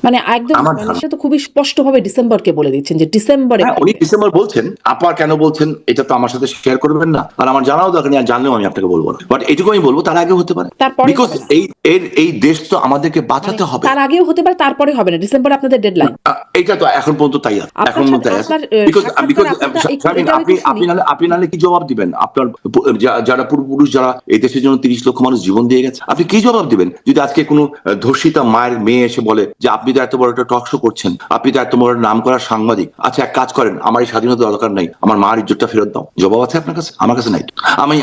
মানে একদম সেটা তো খুবই স্পষ্টভাবে ডিসেম্বরকে বলে দিচ্ছেন যে ডিসেম্বরে। উনি ডিসেম্বর বলছেন, আপা কেন বলছেন এটা তো আমার সাথে শেয়ার করবেন না, আর আমার জানাও দরকার নেই, আর জানলেও আমি আপনাকে বলবো না। বাট এটুকু আমি বলবো তার আগে হতে পারে, বিকজ এই দেশ তো আমাদেরকে বাঁচাতে হবে। তার আগেও হতে পারে, তারপরে হবে না, ডিসেম্বরে আপনাদের ডেডলাইন। এটা তো এখন পর্যন্ত তাই আছে, এখন তাই আছে। আপনি নাহলে কি জবাব দিবেন? আপনার যারা পূর্বপুরুষ, যারা এই দেশের জন্য 30 লক্ষ মানুষ জীবন দিয়ে গেছে, আপনি কি জবাব দিবেন যদি আজকে কোনো ধর্ষিতা মায়ের মেয়ে এসে বলে যে আপনি তো এত বড় একটা টক শো করছেন, আপনি তো এত বড় নাম করা সাংবাদিক, আচ্ছা এক কাজ করেন, আমার এই স্বাধীনতা দরকার নাই, আমার মার ইজ্জতটা ফেরত দাও। জবাব আছে আপনার কাছে? আমার কাছে নাই।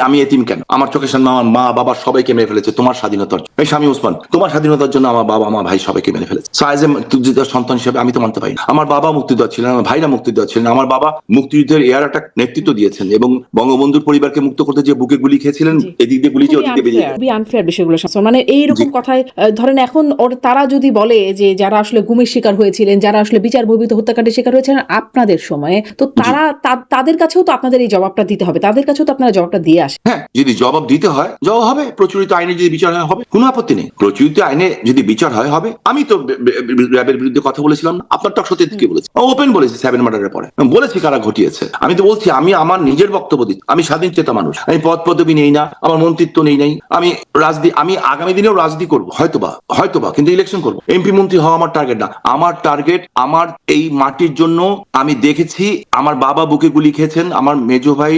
আমি এতিম কেন? আমার চোখের সামনে আমার মা বাবা সবাইকে মেরে ফেলেছে তোমার স্বাধীনতার। এই স্বামী ওসমান, তোমার স্বাধীনতার জন্য আমার বাবা আমার ভাই সবাইকে মেরে ফেলেছে। সন্তান হিসেবে আমি তো মানতে পারি না। আমার বাবা মুক্তিযোদ্ধা ছিলেন, আমার ভাইরা মুক্তিযোদ্ধা ছিলেন, আমার বাবা মুক্তিযুদ্ধের এর একটা নেতৃত্ব দিয়েছেন এবং বঙ্গবন্ধুর পরিবারকে মুক্ত করতে যে বুকে গুলি খেয়েছিলেন, এদিক দিয়ে গুলি ওদিক দিয়ে বেরিয়ে খুবই আনফেয়ার বিষয়গুলো। মানে এইরকম কথায় ধরেন এখন তারা যদি বলে যে যারা আসলে গুমের শিকার হয়েছিলেন, যারা আসলে বিচার বহির্ভূত হত্যাকাণ্ডের শিকার হয়েছিলেন আপনাদের সময়ে, তো তারা তাদের কাছেও তো আপনাদের এই জবাবটা দিতে হবে, তাদের কাছেও তো আপনারা জবাবটা দিয়ে আসেন। হ্যাঁ, যদি জবাব দিতে হয় জবাব হবে, প্রচলিত আইনে যদি বিচার হয় হবে, কোনো আপত্তি নেই। প্রচলিত আইনে যদি বিচার হয় হবে। আমি তো র্যাবের বিরুদ্ধে কথা বলেছিলাম না, আপনার টক শোতে কি বলেছি? ওপেন বলেছি 7 মার্ডারের পরে বলেছি কারা ঘটিয়েছে। আমি তো বলছি আমি আমার নিজের বক্তব্য দিচ্ছি, আমি স্বাধীন চেতা মানুষ, আমি পদ পদবি নেই না, আমার মন্ত্রিত্ব নেই নাই, আমি আগামী দিনেও রাজনীতি করবো, হয়তোবা কিন্তু ইলেকশন করবো। এমপি মন্ত্রী হওয়া আমার টার্গেট না। আমার টার্গেট আমার এই মাটির জন্য। আমি দেখেছি আমার বাবা বুকে গুলি খেয়েছেন, আমার মেজো ভাই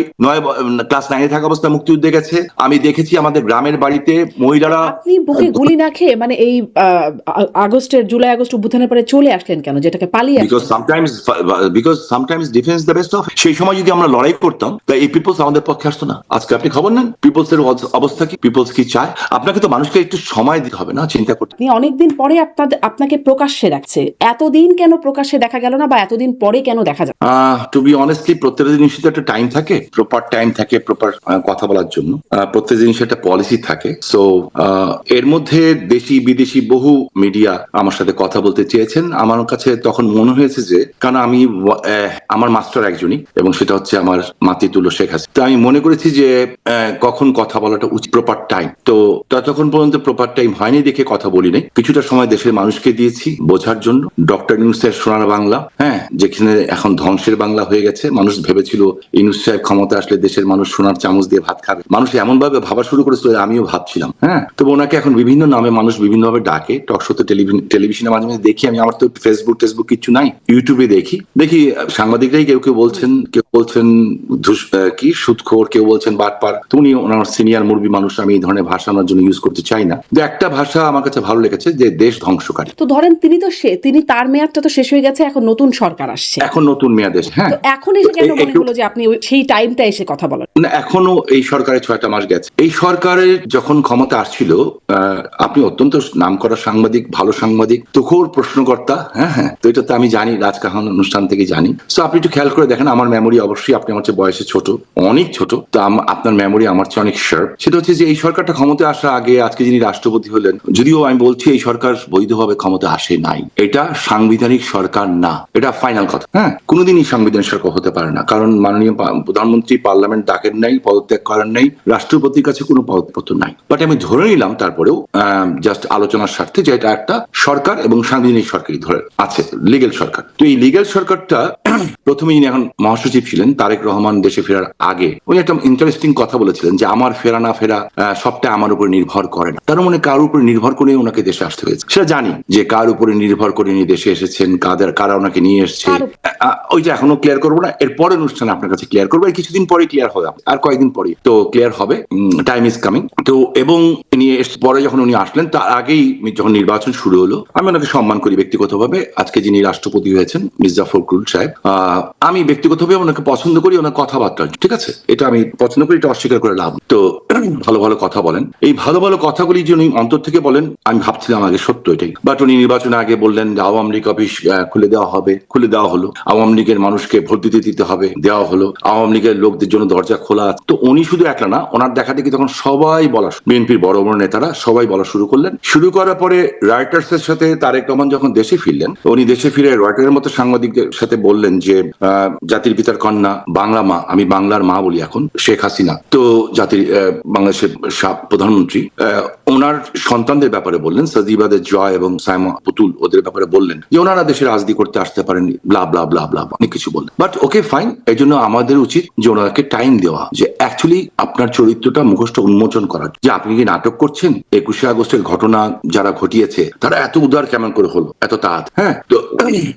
ক্লাস 9-এ থাকা অবস্থায় মুক্তিযুদ্ধে গেছে। আমি দেখেছি আমাদের গ্রামের বাড়িতে মহিলারা। আপনি বুকে গুলি না খেয়ে মানে এই জুলাই আগস্ট অভ্যুত্থানের পরে চলে আসলেন কেন, যেটাকে পালিয়ে? Because sometimes defence the best of. সেই সময় যদি আমরা লড়াই করতাম তাই এই পিপলস আমাদের পক্ষে আসতো না। আজকে আপনি খবর নেন পিপলস এর অবস্থা কি, পিপলস কি চায়। আপনাকে তো মানুষকে একটু সময় দিতে হবে না চিন্তা করতে। আপনি অনেকদিন পরে আপনাকে প্রকাশ্যে রাখছে, এতদিন কেন প্রকাশ্যে দেখা গেল না, বা এতদিন পরে কেন দেখা যায়? টু বি অনেস্টলি প্রত্যেকটা জিনিসের তো একটা টাইম থাকে, প্রপার টাইম থাকে প্রপার কথা বলার জন্য। প্রত্যেক জিনিসের একটা পলিসি থাকে। সো এর মধ্যে দেশি বিদেশি বহু মিডিয়া আমার সাথে কথা বলতে চেয়েছেন। আমার কাছে তখন মনে হয়েছে যে, কারণ আমি আমার মাস্টার একজনই, এবং সেটা হচ্ছে আমার মাতৃতুল্য শেখ হাসিনা। তো আমি মনে করেছি যে কখন কথা বলাটা উচিত, প্রপার টাইম। তো ততক্ষণ পর্যন্ত প্রপার টাইম হয়নি দেখে কথা বলি নাই। কিছুটা সময় দেশের মানুষকে দিয়েছি বোঝার জন্য। ডক্টর ইউনূসের সোনার বাংলা, হ্যাঁ, যেখানে এখন ধ্বংসের বাংলা হয়ে গেছে। মানুষ ভেবেছিল ইউনূস সাহেব ক্ষমতা আসলে দেশের মানুষ সোনার চামচ দিয়ে ভাত খাবে। মানুষ এমন ভাবে ভাবা শুরু করেছিল, আমিও ভাবছিলাম। হ্যাঁ, তবে ওনাকে এখন বিভিন্ন নামে মানুষ বিভিন্ন ভাবে ডাকে। টকশোতে, টেলিভিশনে মাঝে মাঝে দেখি আমি। আমার তো ফেসবুক কিছু নাই, ইউটিউবে দেখি সাংবাদিকরাই কেউ বলছেন কি সুদখোর, কেউ বলছেন বাটপার। তো উনি ওনার সিনিয়র মুরবি মানুষ, আমি এই ধরনের ভাষা আমার জন্য ইউজ করতে চাই না। একটা ভাষা আমার কাছে ভালো লেগেছে, যে দেশ ধ্বংসকারী। তো ধরেন তিনি তার মেয়াদটা তো শেষ হয়ে গেছে, এখন নতুন সরকার আসছে, এখন নতুন মেয়াদ এসে। হ্যাঁ, তো এখন এসে কেন মনে হলো যে আপনি সেই টাইমটা এসে কথা বলেন? না, এখনো এই সরকারের 6টা মাস গেছে। এই সরকারের যখন ক্ষমতা আসছিল, আপনি অত্যন্ত নামকরা সাংবাদিক, ভালো সাংবাদিক, তুখোর প্রশ্নকর্তা। হ্যাঁ, তো এটা তো আমি জানি, রাজকাহন অনুষ্ঠান থেকে জানি। তো আপনি একটু খেয়াল করে দেখেন, আমার মেমোরি অবশ্যই, আপনি আমার চেয়ে বয়সে ছোট, অনেক ছোট, তো আপনার মেমোরি আমার চেয়ে অনেক শার্প। সেটা হচ্ছে যে এই সরকারটা ক্ষমতা আসার আগে, আজকে যিনি রাষ্ট্রপতি হলেন, যদিও আমি বলছি এই সরকার বৈধভাবে ক্ষমতা আসে নাই, এটা সাংবিধানিক সরকার না, এটা ফাইনাল কথা। হ্যাঁ, কোনোদিনই সাংবিধানিক সরকার হতে পারে না, কারণ মাননীয় প্রধানমন্ত্রী পার্লামেন্ট ডাকেন নাই, পদত্যাগ করেন নাই, রাষ্ট্রপতির কাছে কোনো পদপত্র নাই। বাট আমি ধরে নিলাম তারপরেও জাস্ট আলোচনার স্বার্থে যে এটা একটা সরকার এবং সাংবিধানিক সরকারই ধরে আছে, লিগেল সরকার। তো এই লিগেল সরকারটা প্রথমে যিনি এখন মহাসচিব ছিলেন, তারেক রহমান, দেশে ফেরার আগে উনি একটা ইন্টারেস্টিং কথা বলেছিলেন যে আমার ফেরা না ফেরা সবটা আমার উপরে নির্ভর করে না। তার মানে কার উপরে নির্ভর করে ওনাকে দেশে আসতে হয়েছে, সেটা জানি যে কার উপরে নির্ভর করে উনি দেশে এসেছেন, কারা ওনাকে নিয়ে এসছে, ওইটা এখনো ক্লিয়ার করবো না। এর পরের অনুষ্ঠানে আপনার কাছে ক্লিয়ার করবো, কিছুদিন পরে ক্লিয়ার হবে, আর কয়েকদিন পরে তো ক্লিয়ার হবে, টাইম ইজ কামিং। তো এবং পরে যখন উনি আসলেন, তার আগেই যখন নির্বাচন শুরু হলো, আমি ওনাকে সম্মান করি ব্যক্তিগতভাবে। আজকে যিনি রাষ্ট্রপতি হয়েছেন মির্জা ফখরুল সাহেব, আমি ব্যক্তিগতভাবে ওনাকে পছন্দ করি, ওনার কথাবার্তা, ঠিক আছে, এটা আমি পছন্দ করি, এটা অস্বীকার করে লাভ। তো ভালো ভালো কথা বলেন, এই ভালো ভালো কথাগুলি যে উনি অন্তর থেকে বলেন, আমি ভাবছিলাম আগে সত্য এটাই। বাট উনি নির্বাচনের আগে বললেন যে আওয়ামী লীগ অফিস খুলে দেওয়া হবে, খুলে দেওয়া হলো। আওয়ামী লীগের মানুষকে ভোট দিতে হবে, দেওয়া হলো। আওয়ামী লীগের লোকদের জন্য দরজা খোলা। তো উনি শুধু একলা না, ওনার দেখা দেখি তখন সবাই বলা, বিএনপির বড় বড় নেতারা সবাই বলা শুরু করলেন। শুরু করার পরে রয়টার্স এর সাথে তারেক রহমান যখন দেশে ফিরলেন, উনি দেশে ফিরে রয়টার্সের মতো সাংবাদিকদের সাথে বললেন যে জাতির পিতার কন্যা, বাংলা মা, আমি বাংলার মা বলি এখন, শেখ হাসিনা, তো বাংলাদেশের প্রধানমন্ত্রী, ওনার সন্তানদের ব্যাপারে বললেন, সাজিবাদের জয় এবং সাইমা পুতুল, ওদের ব্যাপারে বললেন যে ওনারা দেশে রাজনীতি করতে আসতে পারেননি, ব্লা ব্লা ব্লা ব্লা, অনেক কিছু বললেন। বাট ওকে ফাইন, এই জন্য আমাদের উচিত যে ওনাকে টাইম দেওয়া, যে অ্যাকচুয়ালি আপনার চরিত্রটা মুখোশটা উন্মোচন করার, যে আপনি কি নাটক করছেন, 21শে আগস্টের ঘটনা যারা ঘটিয়েছে তারা এত উদার কেমন করে হলো এত তাড়াতাড়ি। হ্যাঁ, তো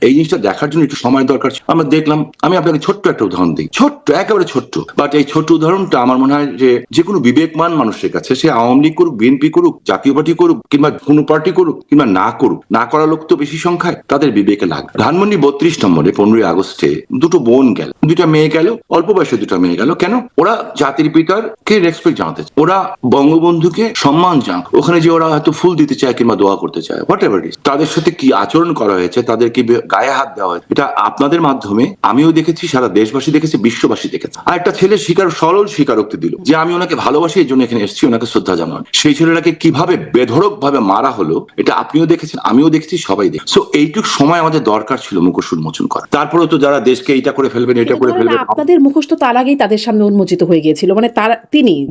এই জিনিসটা দেখার জন্য একটু সময় দরকার। আমরা দেখলাম, আমি আপনাকে ছোট্ট একটা উদাহরণ দিই, ছোট্ট, একেবারে ছোট্ট, বাট এই ছোট্ট উদাহরণটা আমার মনে হয় যে কোনো বিবেকমান মানুষের কাছে, সে আওয়ামী লীগ করুক, বিএনপি করুক, জাতীয় পার্টি করুক, কিংবা কোনো পার্টি করুক, কিংবা না করুক, না করা লোক তো বেশি সংখ্যায়, তাদের বিবেকে লাগবে। ধানমন্ডি 32 নম্বরে 15ই আগস্টে দুটো বোন গেল, দুটা মেয়ে গেল, অল্প বয়সে দুটা মেয়ে গেল। কেন? ওরা জাতির পিতার কে রেসপেক্ট জানাতে চায়, ওরা বঙ্গবন্ধুকে সম্মান জান, ওখানে যে ওরা হয়তো ফুল দিতে চায় কিংবা দোয়া করতে চায়, হোয়াট এভার ইট, তাদের সাথে কি আচরণ করা হয়েছে, তাদের কি গায়ে হাত দেওয়া হয়েছে, এটা আপনাদের মাধ্যমে আমিও দেখেছি, সারা দেশবাসী দেখেছে, বিশ্ববাসী দেখেছে। আর একটা ছেলে সরল স্বীকারোক্তি দিল যে আমি ওনাকে ভালোবাসি, এই জন্য এখানে এসেছি ওনাকে শ্রদ্ধা জানান। সেই ছেলেটাকে কিভাবে বেধড়ক ভাবে মারা হলো, এটা আপনিও দেখেছেন, আমিও দেখেছি, সবাই দেখেছি। সো এইটুক সময় আমাদের দরকার ছিল মুখোশ উন্মোচন করা। তারপরেও তো যারা দেশকে এইটা করে ফেলবেন, এটা করে ফেলবেন, আপনাদের মুখোশ তো তার আগেই তাদের সামনে উন্মোচিত হয়ে গিয়েছিল। মানে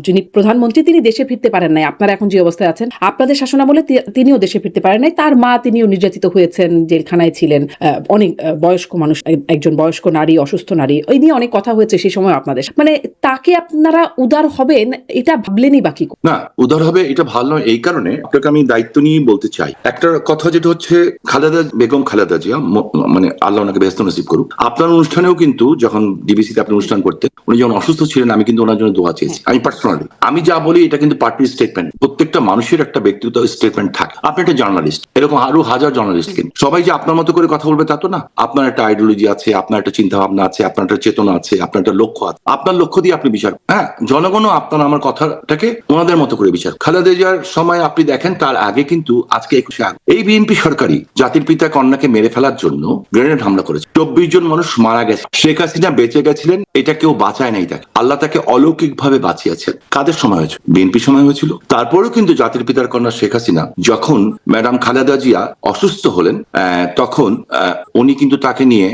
যিনি প্রধানমন্ত্রী, তিনি দেশে ফিরতে পারেন নাই। আপনারা এখন যে অবস্থায় আছেন, আপনাদের শাসনামলে তিনিও দেশে ফিরতে পারেন নাই। তার মা, তিনিও নির্যাতিত হয়েছেন, জেলখানায় ছিলেন। অনেক বয়স্ক মানুষ, একজন বয়স্ক নারী, অসুস্থ নারী, ওই নিয়ে অনেক কথা হয়েছে সেই সময় আপনাদের। মানে তাকে আপনারা উদার হবেন এটা ভাবলেনই বাকি না, উদার হবে এটা ভালো নয়। এই কারণে আপনাকে আমি দায়িত্ব নিয়ে বলতে চাই একটা কথা, যেটা হচ্ছে বেগম খালেদা জিয়া, মানে আল্লাহ ওনাকে ব্যস্ত নসিব করুক, আপনার অনুষ্ঠানেও কিন্তু যখন ডিবিসিতে আপনি অনুষ্ঠান করতেন, উনি যখন অসুস্থ ছিলেন, আমি কিন্তু ওনার জন্য দোয়া চেয়েছি। আমি পার্সোনালি, আমি যা বলি এটা কিন্তু পার্টির স্টেটমেন্ট, প্রত্যেকটা মানুষের একটা ব্যক্তিগত স্টেটমেন্ট থাকে। আপনি একটা জার্নালিস্ট, এরকম আরো হাজার জার্নালিস্ট, কিন্তু সবাই যে আপনার মতো করে কথা বলবে তা তো না। আপনার একটা আইডিওলজি আছে, আপনার একটা চিন্তা ভাবনা আছে, আপনার একটা চেতনা আছে, আপনার একটা লক্ষ্য আছে, আপনার লক্ষ্য দিয়ে আপনি বিচার, হ্যাঁ, জনগণও আপনার আমার কথাটাকে ওনাদের মতো করে বিচার। খালেদা জিয়ার সময় আপনি দেখেন, তার আগে কিন্তু আজকে 21শে আগস্ট এই বিএনপি সরকারই জাতির পিতা কন্যাকে মেরে ফেলার জন্য গ্রেনেড হামলা করেছে, 24 জন মানুষ মারা গেছে। শেখ হাসিনা বেঁচে গেছিলেন, এটা কেউ বাঁচায় নাই তাকে, আল্লাহ তাকে অলৌকিক ভাবে বাঁচিয়েছেন। কাদের সময় হয়েছে? বিএনপি সময় হয়েছিল। তারপরেও কিন্তু জাতির পিতার কন্যা শেখ হাসিনা যখন ম্যাডাম খালেদা জিয়া অসুস্থ হলেন, তখন উনি কিন্তু তাকে নিয়ে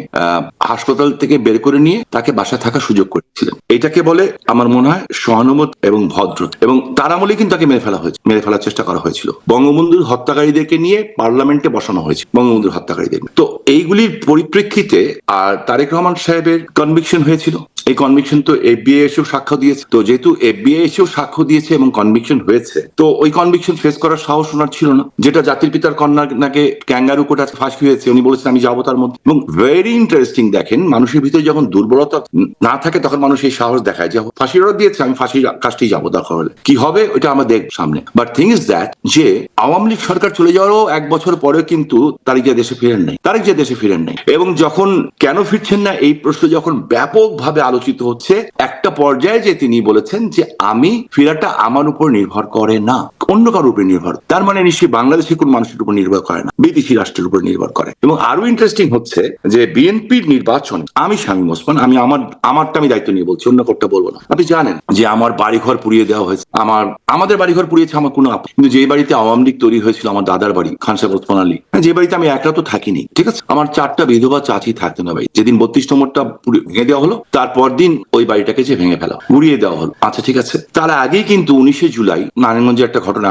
হাসপাতাল থেকে বের করে নিয়ে তাকে বাসায় থাকার সুযোগ করেছিলেন। এটাকে বলে আমার মনে হয় সহানুভূত এবং ভদ্র। এবং তার আমলে কিন্তু তাকে মেরে ফেলার চেষ্টা করা হয়েছিল। বঙ্গবন্ধুর হত্যাকারীদেরকে নিয়ে পার্লামেন্টে বসানো হয়েছে, বঙ্গবন্ধুর হত্যাকারীদের। তো এইগুলির পরিপ্রেক্ষিতে আর তারেক রহমান সাহেবের কনভিকশন হয়েছিল। এই কনভিকশন তো এফবিআই এসেও সাক্ষ্য দিয়েছে। তো যেহেতু এফবিআই এসেও সাক্ষ্য দিয়েছে এবং কনভিকশন হয়েছে, তো ওই কনভিকশন ফেস করার সাহস ওনার ছিল না। যেটা জাতির পিতার কন্যাকে ক্যাঙ্গারু কোর্টে ফাঁসি হয়েছে, উনি বলেছেন আমি যাবো তার মধ্যে। এবং ভেরি ইন্টারেস্টিং, দেখেন মানুষের ভিতরে যখন দুর্বলতা না থাকে তখন মানুষ এই সাহস দেখায় যে ফাঁসির অর্ডার দিয়েছে, আমি ফাঁসির কাজটি যাবো, দরকার হলে কি হবে ওইটা আমরা দেখব সামনে। বাট থিং ইজ দ্যাট, যে আওয়ামী লীগ সরকার চলে যাওয়ারও 1 বছর পরে কিন্তু তারেক জিয়া দেশে ফিরেন নাই। এবং যখন কেন ফিরছেন না এই প্রশ্ন যখন ব্যাপকভাবে আলোচিত হচ্ছে, একটা পর্যায়ে যে তিনি বলেছেন যে আমি ফেরাটা আমার উপর নির্ভর করে না, অন্য কারোর উপর নির্ভর। তার মানে নিশ্চয়ই বাংলাদেশের কোন মানুষের উপর নির্ভর করে না, বিদেশি রাষ্ট্রের উপর নির্ভর করে। এবং আরো ইন্টারেস্টিং হচ্ছে যে বিএনপির নির্বাচন, আমি শামীম ওসমান, আমি আমারটা আমি দায়িত্ব নিয়ে বলছি, অন্য কোনটা বলবো না। আপনি জানেন যে আমার বাড়িঘর পুড়িয়ে দেওয়া হয়েছে, আমাদের বাড়িঘর পুড়িয়েছে আমার কোনো আপত্তি, কিন্তু যে বাড়িতে আওয়ামী লীগ তৈরি হয়েছিল, আমার দাদার বাড়ি খান সাহেব ওসমান আলী, যে বাড়িতে আমি একলা তো থাকিনি, ঠিক আছে, আমার 4টা বিধবা চাচি থাকতেন না ভাই। যেদিন 32 নম্বরটা ভেঙে দেওয়া হলো, তারপর দিন ওই বাড়িটাকে যে ভেঙে ফেলা, গুড়িয়ে দেওয়া হলো। আচ্ছা ঠিক আছে, তার আগেই কিন্তু 19শে জুলাই নারায়ণগঞ্জে একটা ঘটনা,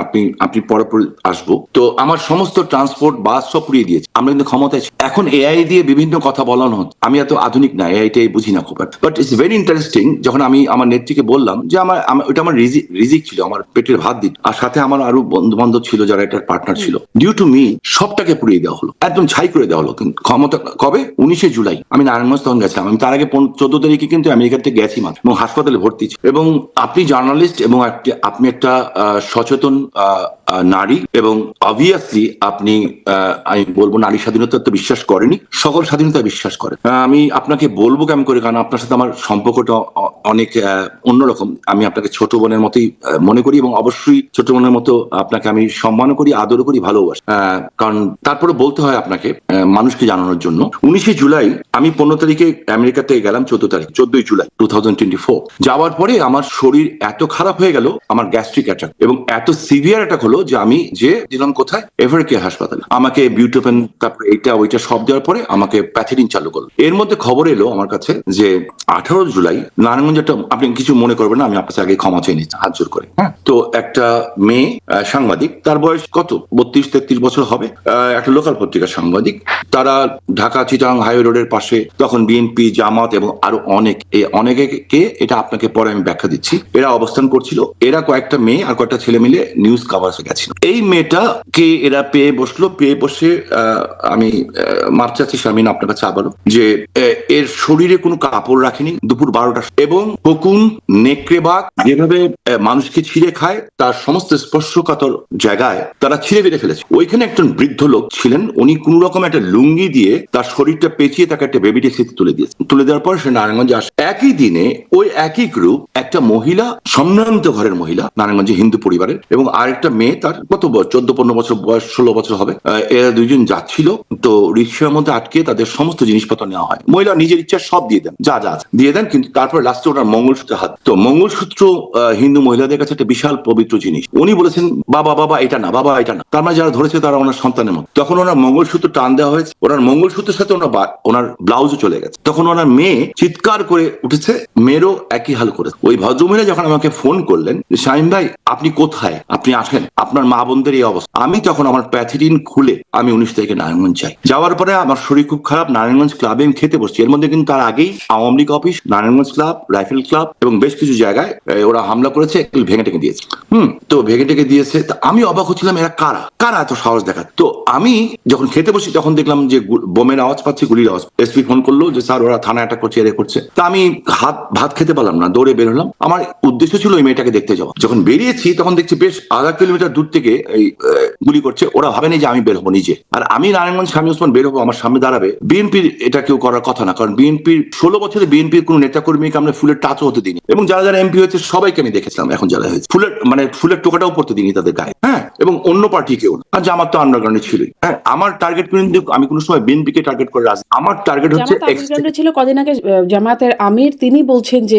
আপনি পরে আসবো, তো আমার সমস্ত ট্রান্সপোর্ট বাস সব পুড়িয়ে দিয়েছে। আমরা কিন্তু ক্ষমতায়, এখন এআই দিয়ে বিভিন্ন কথা বলানো হচ্ছে। আমি এত আধুনিক না, এআইটাই বুঝি না খুব, বাট ইটস ভেরি ইন্টারেস্টিং। যখন আমি আমার নেত্রীকে বললাম যে ওটা আমার রিজিক ছিল, আমার পেটের ভাত দিত, আর সাথে আমার আরো বন্ধু বান্ধব ছিল যারা এটার পার্টনার ছিল, ডিউ টু মি সবটাকে পুড়িয়ে দেওয়া হলো, একদম ছাই করে দেওয়া হলো। কিন্তু ক্ষমতা কবে? 19শে জুলাই আমি নারায়ণগঞ্জ তখন গেছিলাম। আমি তার আগে 14 তারিখে কিন্তু আমেরিকাতে গেছি মাত্র, এবং হাসপাতালে ভর্তি ছিল। এবং আপনি জার্নালিস্ট এবং আপনি একটা সচেতন নারী, এবং অবভিয়াসলি আপনি আমি বলবো নারী স্বাধীনতা তো বিশ্বাস করেনি, সকল স্বাধীনতা বিশ্বাস করে। আমি আপনাকে বলবো কেমন করে, কারণ আপনার সাথে আমার সম্পর্কটা অনেক অন্যরকম। আমি আপনাকে ছোট বোনের মতোই মনে করি, এবং অবশ্যই ছোট বোনের মতো আপনাকে আমি সম্মান করি, আদর করি, ভালোবাসি। কারণ তারপরে বলতে হয় আপনাকে মানুষকে জানানোর জন্য। 19শে জুলাই আমি 15 তারিখে আমেরিকাতে গেলাম, 14 14 জুলাই 2024। যাওয়ার পরে আমার শরীর এত খারাপ হয়ে গেল, আমার গ্যাস্ট্রিক অ্যাটাক, এবং এত সিভিয়ার অ্যাটাক হলো যে আমি যে দিলাম কোথায়, এভারকেয়ার হাসপাতালে। আমাকে বিউটোপেন, তারপরে এটা ওইটা সব দেওয়ার পরে আমাকে প্যাথিডিন চালু করলো। এর মধ্যে খবর এলো আমার কাছে যে 18 জুলাই নারায়ণগঞ্জে একটা, আপনি কিছু মনে করবেন না, আমি আপনার কাছে আগে ক্ষমা চেয়ে নিচ্ছি হাত জোর করে। হ্যাঁ, তো একটা মেয়ে সাংবাদিক, তার বয়স কত 32-33 বছর হবে, একটা লোকাল পত্রিকার সাংবাদিক। তারা ঢাকা চিটাগাং হাইওয়ে রোডের পাশে, তখন বিএনপি, জামাত এবং আরো অনেকে, এটা আপনাকে পরে আমি ব্যাখ্যা দিচ্ছি, এরা অবস্থান করছিল। এরা কয়েকটা মেয়ে আর কয়েকটা ছেলে মিলে নিউজ কাভার্সে গেছিল। এই মেয়েটাকে এরা পেয়ে বসলো, পেয়ে বসে আমি মাপ চাচ্ছি শারমিন আপনার কাছে আবারও, যে এর শরীরে কোনো কাপড় রাখেনি দুপুর 12টা, এবং শকুন, নেকড়ে বাঘ যেভাবে মানুষকে ছিঁড়ে খায় তার সমস্ত স্পর্শকাতর জায়গায় তারা ছিঁড়ে বেড়ে ফেলেছে। ওইখানে একজন বৃদ্ধ লোক ছিলেন, উনি কোন রকম একটা লুঙ্গি দিয়ে তার শরীরটা পেঁচিয়ে তাকে একটা বেবি ট্যাক্সিতে তুলে দিয়েছে। তুলে দেওয়ার পর সে নারায়ণগঞ্জে আসে। একই দিনে ওই একই গ্রুপ, একটা মহিলা, সম্ভ্রান্ত ঘরের মহিলা, নারায়ণগঞ্জে হিন্দু পরিবারের, এবং আরেকটা মেয়ে, তার কত বয়স, 14-15 বছর বয়স, 16 বছর হবে, এরা দুইজন যাচ্ছিল। তো রিক্সার মধ্যে আটকে তাদের সমস্ত জিনিসপত্র নেওয়া হয়। মহিলা নিজের ইচ্ছা সব দিয়ে দেন, যা দিয়ে দেন, কিন্তু তারপরে লাস্টে ওনার মঙ্গলসূত্র হাত। তো মঙ্গলসূত্র হিন্দু মহিলাদের কাছে একটা বিশাল পবিত্র জিনিস। উনি বলেছেন, বাবা এটা না, বাবা এটা না। তার মানে যারা ধরেছে তারা ওনার সন্তানের মতো। তখন ওনার মঙ্গলসূত্র টান দেওয়া হয়েছে, ওনার মঙ্গলসূত্রের সাথে ওনার ব্লাউজও চলে গেছে। তখন ওনার মেয়ে চিৎকার করে উঠেছে, মেয়েরও একই হাল করেছে। ওই ভদ্রমহিলা যখন আমাকে ফোন করলেন, শাহিন ভাই আপনি কোথায়, আপনি আসেন, আপনার মা বোনদের এই অবস্থা। আমি তখন আমার প্যাথিডিন খুলে আমি 19 তারিখে নারায়ণগঞ্জ যাই। যাওয়ার পরে আমার শরীর খুব খারাপ, নারায়ণগঞ্জ ক্লাবে আমি খেতে বসছি। এর মধ্যে কিন্তু তার আগেই Awami League office, Narayanganj club, rifle club এবং বেশ কিছু জায়গায় ওরা হামলা করেছে, ভেঙে টেকে দিয়েছে। তো ভেঙে টেকে দিয়েছে। আমি অবাক হচ্ছিলাম, এরা কারা এত সাহস দেখায়। তো আমি যখন খেতে বসি তখন দেখলাম যে বোমের আওয়াজ পাচ্ছি, গুলির আওয়াজ। এসপি ফোন করলো যে স্যার ওরা থানা অ্যাটাক করছে, এরে করছে। তা আমি ভাত খেতে পারলাম না, দৌড়ে বের হলাম। আমার উদ্দেশ্য ছিল ওই মেয়েটাকে দেখতে যাওয়া। যখন বেরিয়েছি তখন দেখছি বেশ আধা কিলোমিটার দূর থেকে এই গুলি করছে। ওরা ভাবেনি যে আমি বের হবো নিজে, আর আমি নারায়ণগঞ্জ স্বামী ওসমান বের হবো, আমার সামনে দাঁড়াবে। বিএনপির এটা কেউ করার কথা না, কারণ বিএনপির 16 বছরে বিএনপির কোন নেতা কর্মীকে আমরা ফুলের টাচও হতে দিইনি, এবং যারা এমপি হয়েছে সবাইকে আমি দেখেছিলাম। এখন যারা হয়েছে ফুলের টোকাটাও পড়তে দিইনি তাদের গায়ে। হ্যাঁ, এবং অন্য পার্টি কেউ না। আর জামাত তো আন্ডারগ্রাউন্ডে ছিলই। হ্যাঁ, আমার টার্গেট কিন্তু আমি কোনো সময় বিএনপি কে টার্গেট করে রাজি। আমার টার্গেট হচ্ছে আন্ডারগ্রাউন্ডে ছিল। কদিন আগে জামাতের আমির তিনি বলছেন যে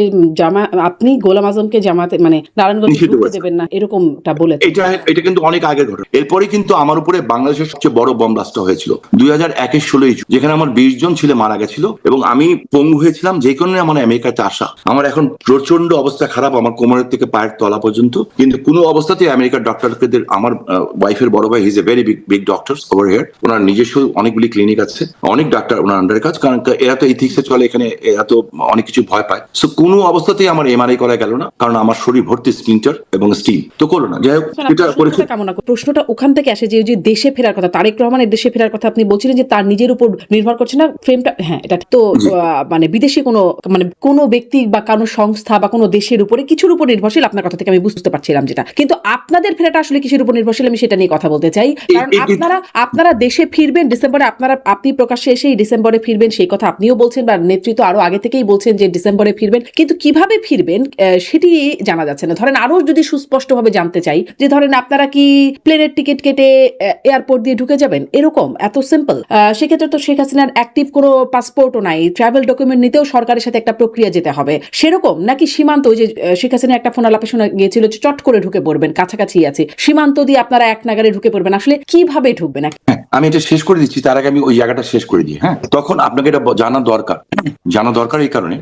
আপনি গোলাম আজমকে জামাতে মানে নারায়ণগঞ্জে ঢুকতে দেবেন না, এরকমটা বলেছেন। এটা কিন্তু অনেক আগের ঘটনা। এরপরে কিন্তু আমার উপরে বাংলাদেশের সবচেয়ে বড় বম ব্লাস্ট হয়েছিল 2001-এর 16 জুন, যেখানে আমার 20 জন ছেলে মারা গেছিল এবং আমি পঙ্গু হয়েছিলাম। যে কারণে আমার আমেরিকাতে আসা। আমার এখন প্রচন্ড অবস্থা খারাপ, আমার কোমরের থেকে পায়ের তলা পর্যন্ত। কিন্তু কোনো অবস্থাতেই আমেরিকার ডক্টরদের, আমার ওয়াইফের বড় ভাই, he's a very big doctor over here. ওনার নিজস্ব অনেকগুলি ক্লিনিক আছে, অনেক ডাক্তার ওনার আন্ডারে কাজ, কারণ এরা তো ইথিক্সে চলে, এখানে এরা তো অনেক কিছু ভয় পায়। সো কোনো অবস্থাতেই আমার এমআরআই করা গেল না, কারণ আমার শরীর ভর্তি স্প্লিন্টার এবং স্টিল। তো করলো না। যাই হোক, এটা করেছে। প্রশ্নটা ওখান থেকে আসে যে দেশে ফেরার কথা, তারেক রহমানের দেশে ফেরার কথা আপনি বলছিলেন যে তার নিজের উপর নির্ভর করছে না ফ্রেমটা। হ্যাঁ, এটা তো মানে বিদেশি কোনো ব্যক্তি বা কোনো সংস্থা বা কোনো দেশের উপরে কিছুর উপর নির্ভরশীল, আপনার কথা থেকে আমি বুঝতে পারছিলাম যেটা। কিন্তু আপনাদের ফেরাটা আসলে কিসের উপর নির্ভরশীল, আমি সেটা নিয়ে কথা বলতে চাই। কারণ আপনারা দেশে ফিরবেন ডিসেম্বরে, আপনি প্রকাশ্যে এসে ডিসেম্বরে ফিরবেন, সেই কথা আপনিও বলছেন, বা নেতৃত্ব আরো আগে থেকেই বলছেন যে ডিসেম্বরে ফিরবেন, কিন্তু কিভাবে ফিরবেন সেটি জানা যাচ্ছে না। ধরেন আরো যদি সুস্পষ্টভাবে জানতে চাই, যে ধরেন আপনারা কি প্লেনের টিকিট কেটে এয়ারপোর্ট দিয়ে ঢুকে যাবেন, এরকম এত সিম্পল? সেক্ষেত্রে তো শেখ হাসিনার অ্যাক্টিভ কোনো পাসপোর্টও নাই, ট্রাভেল ডকুমেন্ট নিতেও সরকারের সাথে একটা প্রক্রিয়া যেতে হবে, সেরকম নাকি সীমান্ত, ওই যে শেখ হাসিনা একটা ফোন আলাপে শোনা গিয়েছিল যে চট করে ঢুকে পড়বেন, কাছাকাছি আছে সীমান্ত দিয়ে আপনারা এক নাগারে ঢুকে পড়বেন, আসলে কিভাবে ঢুকবেন? আমি এটা শেষ করে দিচ্ছি, তার আগে আমি ওই জায়গাটা শেষ করে দিই। হ্যাঁ, তখন আপনাকে এটা জানা দরকার এই কারণে,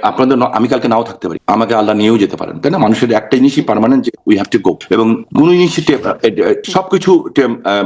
আপনাদের আমি কালকে নাও থাকতে পারি, আমাকে আল্লাহ নিয়েও যেতে পারেন, তাই না? মানুষের একটা জিনিসই পার্মানেন্ট, যে উই হ্যাভ টু গো, এবং কোন জিনিসই সবকিছু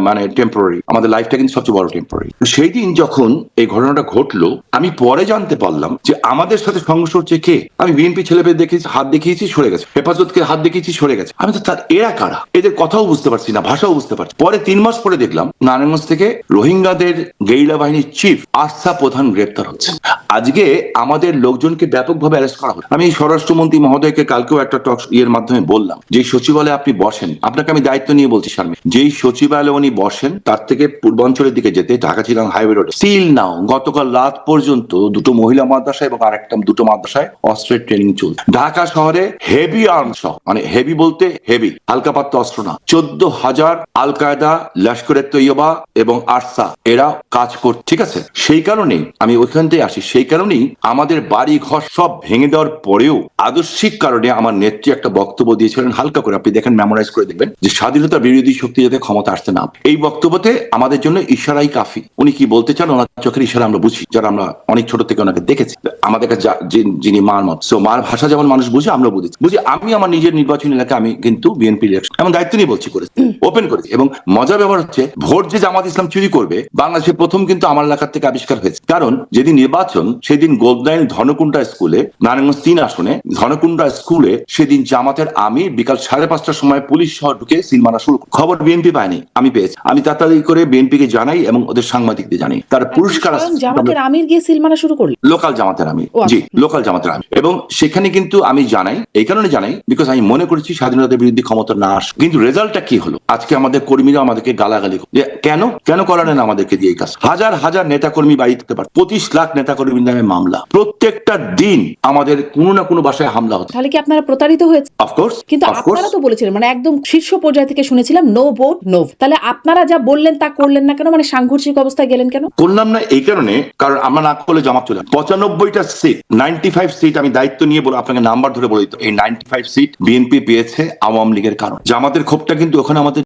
মানে টেম্পোরারি। আমাদের লাইফটা কিন্তু সবচেয়ে বড় টেম্পোরারি। সেই দিন যখন এই ঘটনাটা ঘটলো, আমি পরে জানতে পারলাম যে আমাদের সাথে সংঘর্ষ হচ্ছে কে। আমি বিএনপি ছেলেপেলে দেখেছি, হাত দেখিয়েছি, সরে গেছে। হেফাজতকে হাত দেখিয়েছি, সরে গেছে। আমি তো তার এরা কারা, এদের কথাও বুঝতে পারছি না, ভাষাও বুঝতে পারছি। পরে 3 মাস পরে দেখলাম নারায়ণগঞ্জ থেকে রোহিঙ্গাদের গেরিলা বাহিনীর চিফ আস্থা প্রধান গ্রেপ্তার হচ্ছে। আজকে আমাদের লোকজনকে ব্যাপকভাবে অ্যারেস্ট করা হচ্ছে। আমি স্বরাষ্ট্রমন্ত্রী মহোদয়কে কালকেও একটা টক ইয়ের মাধ্যমে বললাম, যে সচিবালয়ে আপনি বসেন, আপনাকে আমি দায়িত্ব নিয়ে বলছি শারমিন, যেই সচিবালয়ে উনি বসেন তার থেকে পূর্বাঞ্চলের দিকে যেতে ঢাকা চিটাগাং হাইওয়ে রোডে স্টিল নাও গতকাল রাত পর্যন্ত 2টো মহিলা মাদ্রাসা এবং আরেকটা 2টো মাদ্রাসায় অস্ত্রের ট্রেনিং চলছে। ঢাকা শহরে হেভি আর্মস সহ, মানে হেভি বলতে হেভি, হালকা পাত্র অস্ত্র না, 14,000 আল কায়দা, লস্করে তৈয়বা এবং আরসা এরা কাজ করছে। ঠিক আছে, সেই কারণেই আমি ওইখান থেকে আসি। সেই কারণেই আমাদের বাড়ি ঘর সব ভেঙে দেওয়ার পরেও আদর্শিক কারণে আমার নেত্রী একটা বক্তব্য দিয়েছিলেন, হালকা করে আপনি দেখেন, মেমোরাইজ করে দেখবেন, যে স্বাধীনতা বিরোধী শক্তি যাতে ক্ষমতা আসতে না। এই বক্তব্যতে আমাদের জন্য ইশারাই কাফি। উনি কি বলতে চান ওনার চোখের ইশারা আমরা বুঝি, যারা আমরা অনেক ছোট থেকে ওনাকে দেখেছি। আমাদের কাছে যিনি মার মত, সো মার ভাষা যেমন মানুষ বুঝে, আমরা বুঝি। আমি আমার নিজের নির্বাচনী এলাকা আমি কিন্তু বিএনপি ইলেকশন এমন দায়িত্ব নিয়ে বলছি করেছি, ওপেন করেছি। এবং মজার ব্যাপার হচ্ছে ভোট যে জামাত ইসলাম চুরি করবে বাংলাদেশে প্রথম কিন্তু আমার এলাকার থেকে আবিষ্কার হয়েছে। কারণ যেদিন নির্বাচন সেদিন গোলদাইল ধনকুণ্ডা স্কুলে, নারায়ণগঞ্জ 3 আসনে ধনকুণ্ডা স্কুলে সেদিন জামাতের আমির বিকাল 5:30টার সময় পুলিশ সহ ঢুকে সিল মারা শুরু। খবর বিএনপি পায়নি, আমি পেয়েছি। আমি তাড়াতাড়ি করে বিএনপিকে জানাই এবং ওদের সাংবাদিকদের জানাই। তার পুরস্কার জামাতের আমির গিয়ে সিল মারা শুরু করলেন, লোকাল জামাতের আমির, জি লোকাল জামাতের আমির। এবং সেখানে কিন্তু আমি জানাই, এই কারণে জানাই বিকজ আমি মনে করেছি স্বাধীনতার বিরুদ্ধে ক্ষমতা না আসে। কিন্তু রেজাল্টটা কি হলো? আজকে আমাদের কর্মীরা আমাদেরকে গালাগালি যে কেন করালেন আমাদেরকে দিয়ে এই কাজ। হাজার হাজার নেতা কর্মী বাড়ি থাকতে পারে, 25 লাখ নেতা কর্মীর নামে মামলা, প্রত্যেকটা দিন আমাদের কোনো না কোনো বাসায় হামলা হচ্ছে। তাহলে কি আপনারা প্রতারিত হয়েছে? অফকোর্স। কিন্তু আপনারা তো বলেছিলেন, মানে একদম শীর্ষ পর্যায় থেকে শুনেছিলাম নো ভোট নো। তাহলে আপনারা যা বললেন তা করলেন না কেন? মানে সাংঘর্ষিক অবস্থায় গেলেন কেন? করলাম না এই কারণে, কারণ আমরা না করলে জামাত চলে 95টা সিট, 95 সিট আমি দায়িত্ব নিয়ে বলে আপনাকে নাম্বার ধরে বলে দিত, এই 95 সিট বিএনপি পেয়েছে আওয়ামী লীগের কারণ। জামাতের ক্ষোভটা কিন্তু ওখানে আমাদের